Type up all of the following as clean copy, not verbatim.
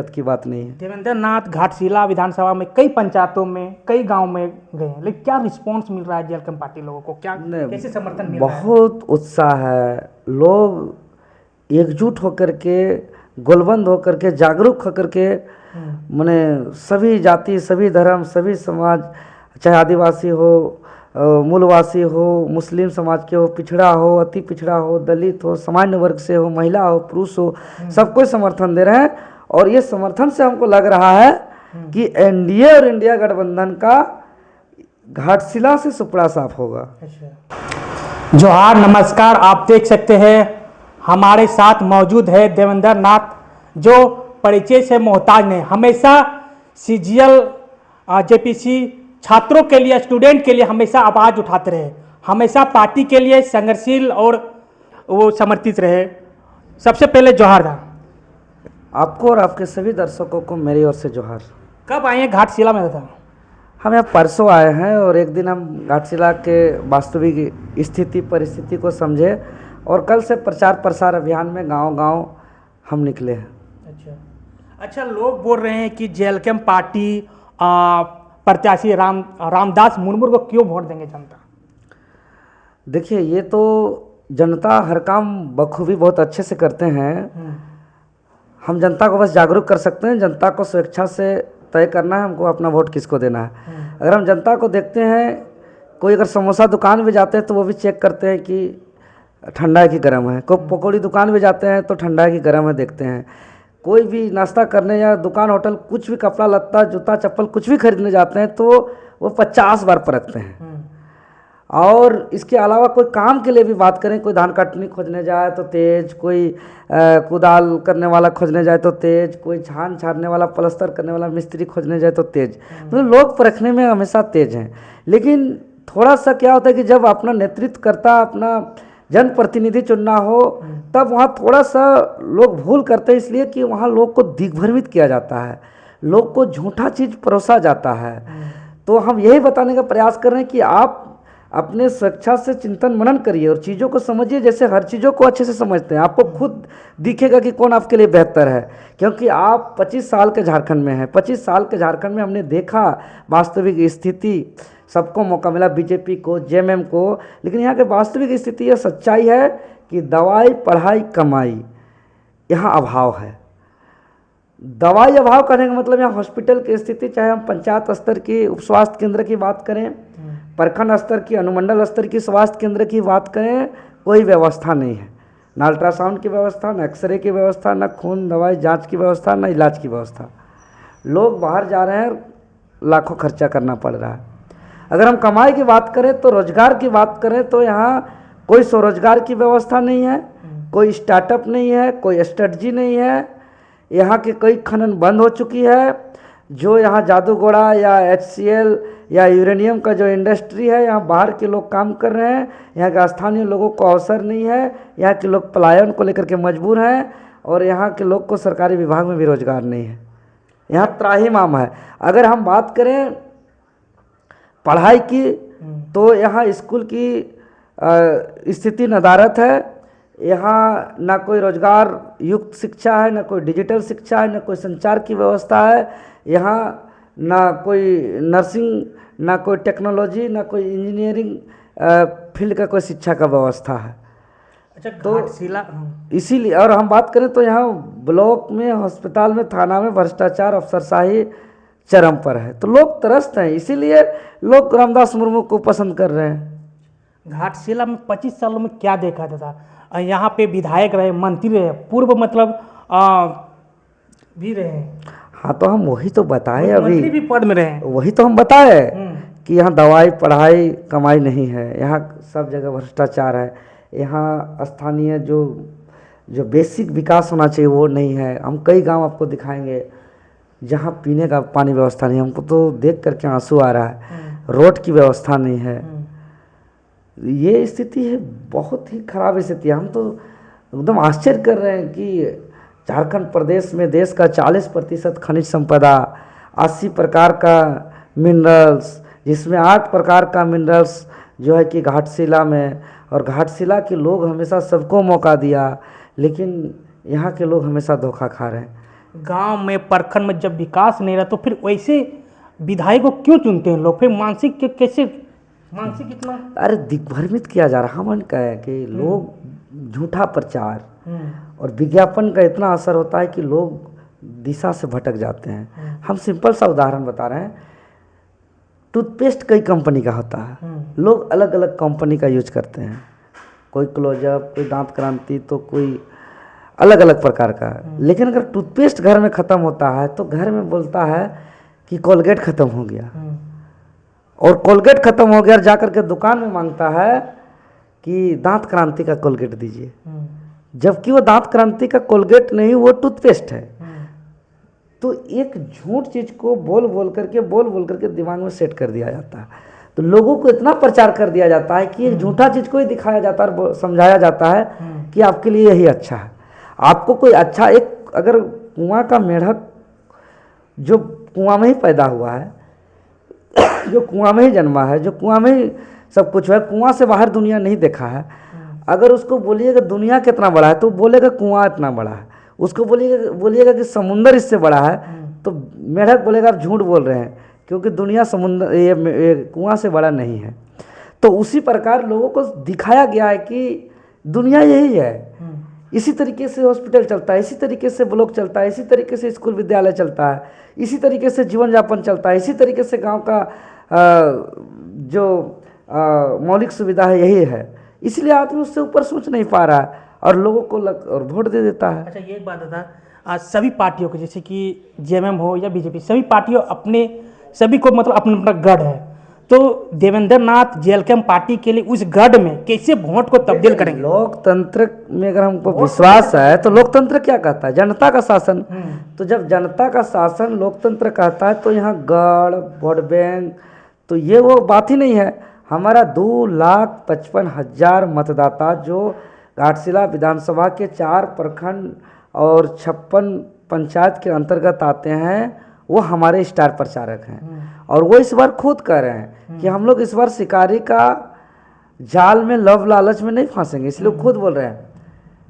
दिक्कत की बात नहीं है। देवेंद्र नाथ घाटशिला विधानसभा में कई पंचायतों में कई गांव में गए हैं, लेकिन क्या रिस्पांस मिल रहा है जेएलकेएम पार्टी लोगों को, क्या कैसे समर्थन मिल रहा है? बहुत उत्साह है, लोग एकजुट होकर के, गोलबंद होकर के, जागरूक होकर के, माने सभी जाति, सभी धर्म, सभी समाज, चाहे आदिवासी हो, मूलवासी हो, मुस्लिम समाज के हो, पिछड़ा हो, अति पिछड़ा हो, दलित हो, सामान्य वर्ग से हो, महिला हो, पुरुष हो, सबको समर्थन दे रहे हैं। और ये समर्थन से हमको लग रहा है कि एनडीए और इंडिया गठबंधन का घाटशिला से सुपड़ा साफ होगा। जोहार, नमस्कार। आप देख सकते हैं हमारे साथ मौजूद है देवेंद्र नाथ, जो परिचय से मोहताज नहीं, हमेशा सीजीएल जेपीसी छात्रों के लिए, स्टूडेंट के लिए हमेशा आवाज़ उठाते रहे, हमेशा पार्टी के लिए संघर्षशील और वो समर्पित रहे। सबसे पहले जोहार था आपको और आपके सभी दर्शकों को मेरी ओर से जोहार। कब आए हैं घाटशिला में? था हम यहाँ परसों आए हैं और एक दिन हम घाटशिला के वास्तविक स्थिति परिस्थिति को समझे और कल से प्रचार प्रसार अभियान में गांव-गांव हम निकले हैं। अच्छा, लोग बोल रहे हैं कि जेएलकेएम पार्टी प्रत्याशी रामदास मुर्मू को क्यों वोट देंगे जनता? देखिए, ये तो जनता हर काम बखूबी बहुत अच्छे से करते हैं। हम जनता को बस जागरूक कर सकते हैं, जनता को स्वेच्छा से तय करना है हमको अपना वोट किसको देना है। अगर हम जनता को देखते हैं, कोई अगर समोसा दुकान में जाते हैं तो वो भी चेक करते हैं कि ठंडा है कि गर्म है, कोई पकौड़ी दुकान में जाते हैं तो ठंडा है कि गर्म है देखते हैं, कोई भी नाश्ता करने या दुकान होटल कुछ भी कपड़ा लत्ता जूता चप्पल कुछ भी खरीदने जाते हैं तो वो 50 बार परखते हैं। और इसके अलावा कोई काम के लिए भी बात करें, कोई धान काटनी खोजने जाए तो तेज, कोई कुदाल करने वाला खोजने जाए तो तेज, कोई छान छाड़ने वाला, प्लस्तर करने वाला मिस्त्री खोजने जाए तो तेज, मतलब लोग परखने में हमेशा तेज हैं। लेकिन थोड़ा सा क्या होता है कि जब अपना नेतृत्व करता, अपना जनप्रतिनिधि चुनना हो, तब वहाँ थोड़ा सा लोग भूल करते हैं, इसलिए कि वहाँ लोग को दिग्भ्रमित किया जाता है, लोग को झूठा चीज़ परोसा जाता है। तो हम यही बताने का प्रयास कर रहे हैं कि आप अपने स्वेच्छा से चिंतन मनन करिए और चीज़ों को समझिए, जैसे हर चीज़ों को अच्छे से समझते हैं। आपको खुद दिखेगा कि कौन आपके लिए बेहतर है, क्योंकि आप 25 साल के झारखंड में हैं। 25 साल के झारखंड में हमने देखा वास्तविक स्थिति, सबको मौका मिला, बीजेपी को, जेएमएम को, लेकिन यहाँ के वास्तविक स्थिति यह सच्चाई है कि दवाई, पढ़ाई, कमाई यहाँ अभाव है। दवाई अभाव करने का मतलब यहाँ हॉस्पिटल की स्थिति, चाहे हम पंचायत स्तर की उप स्वास्थ्य केंद्र की बात करें, प्रखंड स्तर की, अनुमंडल स्तर की स्वास्थ्य केंद्र की बात करें, कोई व्यवस्था नहीं है। ना अल्ट्रासाउंड की व्यवस्था, ना एक्सरे की व्यवस्था, ना खून दवाई जांच की व्यवस्था, ना इलाज की व्यवस्था। लोग बाहर जा रहे हैं, लाखों खर्चा करना पड़ रहा है। अगर हम कमाई की बात करें तो रोजगार की बात करें तो यहाँ कोई स्वरोजगार की व्यवस्था नहीं है, कोई स्टार्टअप नहीं है, कोई स्ट्रेटजी नहीं है। यहाँ के कई खनन बंद हो चुकी है। जो यहाँ जादूगोड़ा या HCL या यूरेनियम का जो इंडस्ट्री है, यहाँ बाहर के लोग काम कर रहे हैं, यहाँ के स्थानीय लोगों को अवसर नहीं है, यहाँ के लोग पलायन को लेकर के मजबूर हैं और यहाँ के लोग को सरकारी विभाग में भी रोजगार नहीं है। यहाँ त्राहिमाम है। अगर हम बात करें पढ़ाई की तो यहाँ स्कूल की स्थिति नदारत है। यहाँ ना कोई रोजगार युक्त शिक्षा है, ना कोई डिजिटल शिक्षा है, ना कोई संचार की व्यवस्था है, यहाँ ना कोई नर्सिंग, ना कोई टेक्नोलॉजी, ना कोई इंजीनियरिंग फील्ड का कोई शिक्षा का व्यवस्था है। अच्छा, तो इसीलिए, और हम बात करें तो यहाँ ब्लॉक में, अस्पताल में, थाना में भ्रष्टाचार, अफसरशाही चरम पर है। तो लोग त्रस्त हैं, इसीलिए लोग रामदास मुर्मू को पसंद कर रहे हैं। घाटशिला में 25 सालों में क्या देखा था? यहाँ पे विधायक रहे, मंत्री रहे, पूर्व मतलब भी रहे। हाँ, तो हम वही तो बताए, अभी मंत्री भी पद में रहे, वही तो हम बताए कि यहाँ दवाई, पढ़ाई, कमाई नहीं है, यहाँ सब जगह भ्रष्टाचार है, यहाँ स्थानीय जो बेसिक विकास होना चाहिए वो नहीं है। हम कई गांव आपको दिखाएंगे जहाँ पीने का पानी व्यवस्था नहीं है, हमको तो देख करके आंसू आ रहा है। रोड की व्यवस्था नहीं है। ये स्थिति है, बहुत ही खराब स्थिति है। हम तो एकदम आश्चर्य कर रहे हैं कि झारखंड प्रदेश में देश का 40% खनिज संपदा, 80 प्रकार का मिनरल्स, जिसमें 8 प्रकार का मिनरल्स जो है कि घाटशिला में, और घाटशिला के लोग हमेशा सबको मौका दिया, लेकिन यहाँ के लोग हमेशा धोखा खा रहे हैं। गांव में प्रखंड में जब विकास नहीं रहा तो फिर वैसे विधायक को क्यों चुनते हैं लोग? फिर मानसिक इतना अरे दिग्भ्रमित किया जा रहा। मन का है कि लोग झूठा प्रचार और विज्ञापन का इतना असर होता है कि लोग दिशा से भटक जाते हैं। हम सिंपल सा उदाहरण बता रहे हैं। टूथपेस्ट कई कंपनी का होता है, लोग अलग अलग कंपनी का यूज करते हैं, कोई क्लोजअप, कोई दांत क्रांति, तो कोई अलग अलग प्रकार का। लेकिन अगर टूथपेस्ट घर में ख़त्म होता है तो घर में बोलता है कि कोलगेट ख़त्म हो गया, और कोलगेट ख़त्म हो गया जा कर के दुकान में मांगता है कि दांत क्रांति का कोलगेट दीजिए, जबकि वो दांत क्रांति का कोलगेट नहीं, वो टूथपेस्ट है। तो एक झूठ चीज़ को बोल बोल करके दिमाग में सेट कर दिया जाता है। तो लोगों को इतना प्रचार कर दिया जाता है कि एक झूठा चीज़ को ही दिखाया जाता है, समझाया जाता है कि आपके लिए यही अच्छा है। आपको कोई अच्छा, एक अगर कुआं का मेढक जो कुआं में ही पैदा हुआ है, जो कुआं में ही जन्मा है, जो कुआं में ही सब कुछ है, कुआं से बाहर दुनिया नहीं देखा है, अगर उसको बोलिएगा दुनिया कितना बड़ा है तो बोलेगा कुआं इतना बड़ा है। उसको बोलिएगा कि समुंदर इससे बड़ा है तो मेढक बोलेगा आप झूठ बोल रहे हैं, क्योंकि दुनिया समुंदर ये कुआं से बड़ा नहीं है। तो उसी प्रकार लोगों को दिखाया गया है कि दुनिया यही है। इसी तरीके से हॉस्पिटल चलता है, इसी तरीके से ब्लॉक चलता है, इसी तरीके से स्कूल विद्यालय चलता है, इसी तरीके से जीवन यापन चलता है, इसी तरीके से गांव का जो मौलिक सुविधा है यही है। इसलिए आदमी उससे ऊपर सोच नहीं पा रहा है और लोगों को और वोट दे देता है। अच्छा, ये एक बात बता, आज सभी पार्टियों को, जैसे कि जेएमएम हो या बीजेपी, सभी पार्टियों सभी को मतलब अपना अपना गढ़ है, तो देवेंद्र नाथ जेएलके पार्टी के लिए उस गढ़ में कैसे वोट को तब्दील करेंगे? लोकतंत्र में अगर हमको विश्वास है तो लोकतंत्र क्या कहता है? जनता का शासन। तो जब जनता का शासन लोकतंत्र कहता है तो यहाँ गढ़, वोट बैंक, तो ये वो बात ही नहीं है। हमारा 2,55,000 मतदाता जो घाटशिला विधानसभा के 4 प्रखंड और 56 पंचायत के अंतर्गत आते हैं, वो हमारे स्टार प्रचारक हैं। और वो इस बार खुद कह रहे हैं कि हम लोग इस बार शिकारी का जाल में, लव लालच में नहीं फंसेंगे। इसलिए खुद बोल रहे हैं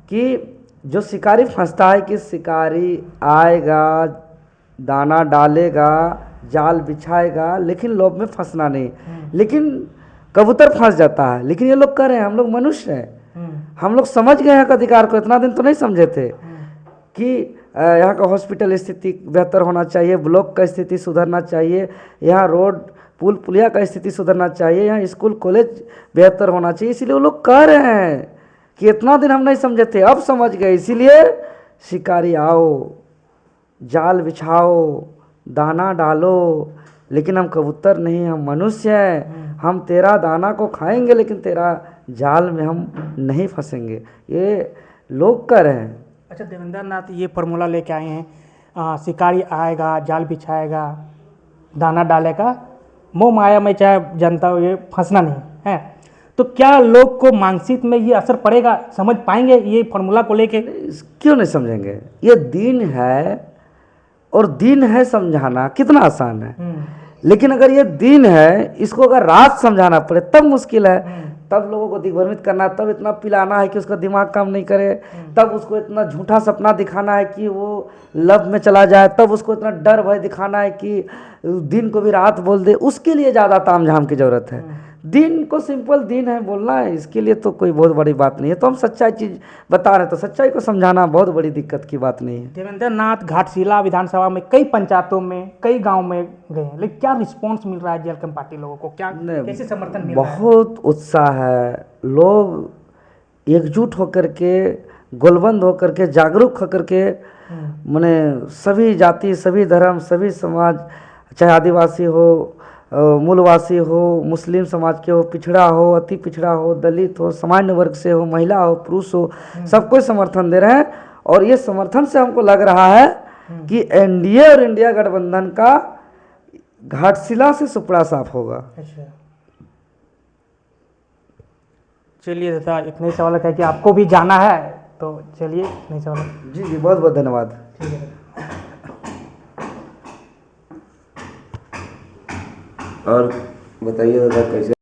कि जो शिकारी फंसता है कि शिकारी आएगा, दाना डालेगा, जाल बिछाएगा, लेकिन लोभ में फंसना नहीं। लेकिन कबूतर फंस जाता है। लेकिन ये लोग कह रहे हैं हम लोग मनुष्य हैं, हम लोग समझ गए हैं अधिकार को। इतना दिन तो नहीं समझे थे कि यहाँ का हॉस्पिटल स्थिति बेहतर होना चाहिए, ब्लॉक का स्थिति सुधरना चाहिए, यहाँ रोड पुल पुलिया का स्थिति सुधरना चाहिए, यहाँ स्कूल कॉलेज बेहतर होना चाहिए। इसीलिए वो लोग कह रहे हैं कि इतना दिन हम नहीं समझे थे, अब समझ गए। इसीलिए शिकारी आओ, जाल बिछाओ, दाना डालो, लेकिन हम कबूतर नहीं, हम मनुष्य हैं। हम तेरा दाना को खाएंगे लेकिन तेरा जाल में हम नहीं फंसेंगे, ये लोग कह रहे हैं। अच्छा, देवेंद्र नाथ ये फॉर्मूला लेके आए हैं, शिकारी आएगा, जाल बिछाएगा, दाना डालेगा, मोह माया में चाहे जनता ये फंसना नहीं है। तो क्या लोग को मानसिक में ये असर पड़ेगा? समझ पाएंगे ये फॉर्मूला को लेके? क्यों नहीं समझेंगे? ये दीन है, और दीन है समझाना कितना आसान है। लेकिन अगर ये दीन है, इसको अगर रात समझाना पड़े तब मुश्किल है। तब लोगों को दिग्भ्रमित करना, तब इतना पिलाना है कि उसका दिमाग काम नहीं करे, तब उसको इतना झूठा सपना दिखाना है कि वो लब में चला जाए, तब उसको इतना डर भय दिखाना है कि दिन को भी रात बोल दे। उसके लिए ज़्यादा तामझाम की ज़रूरत है। दिन को सिंपल दिन है बोलना है, इसके लिए तो कोई बहुत बड़ी बात नहीं है। तो हम सच्चाई चीज़ बता रहे हैं, तो सच्चाई को समझाना बहुत बड़ी दिक्कत की बात नहीं है। देवेंद्र नाथ घाटशिला विधानसभा में कई पंचायतों में, कई गांव में गए हैं, लेकिन क्या रिस्पांस मिल रहा है जेएलके पार्टी लोगों को? क्या कैसे समर्थन मिल रहा है? बहुत उत्साह है। लोग एकजुट होकर के, गोलबंद होकर के, जागरूक होकर के, माने सभी जाति, सभी धर्म, सभी समाज, चाहे आदिवासी हो, मूलवासी हो, मुस्लिम समाज के हो, पिछड़ा हो, अति पिछड़ा हो, दलित हो, सामान्य वर्ग से हो, महिला हो, पुरुष हो, सबको समर्थन दे रहे हैं। और ये समर्थन से हमको लग रहा है कि एनडीए और इंडिया गठबंधन का घाटशिला से सुपड़ा साफ होगा। अच्छा, चलिए दादा, एक नई सवाल है कि आपको भी जाना है, तो चलिए नई सवाल। जी जी, बहुत बहुत धन्यवाद। ठीक है। और बताइए दादा कैसे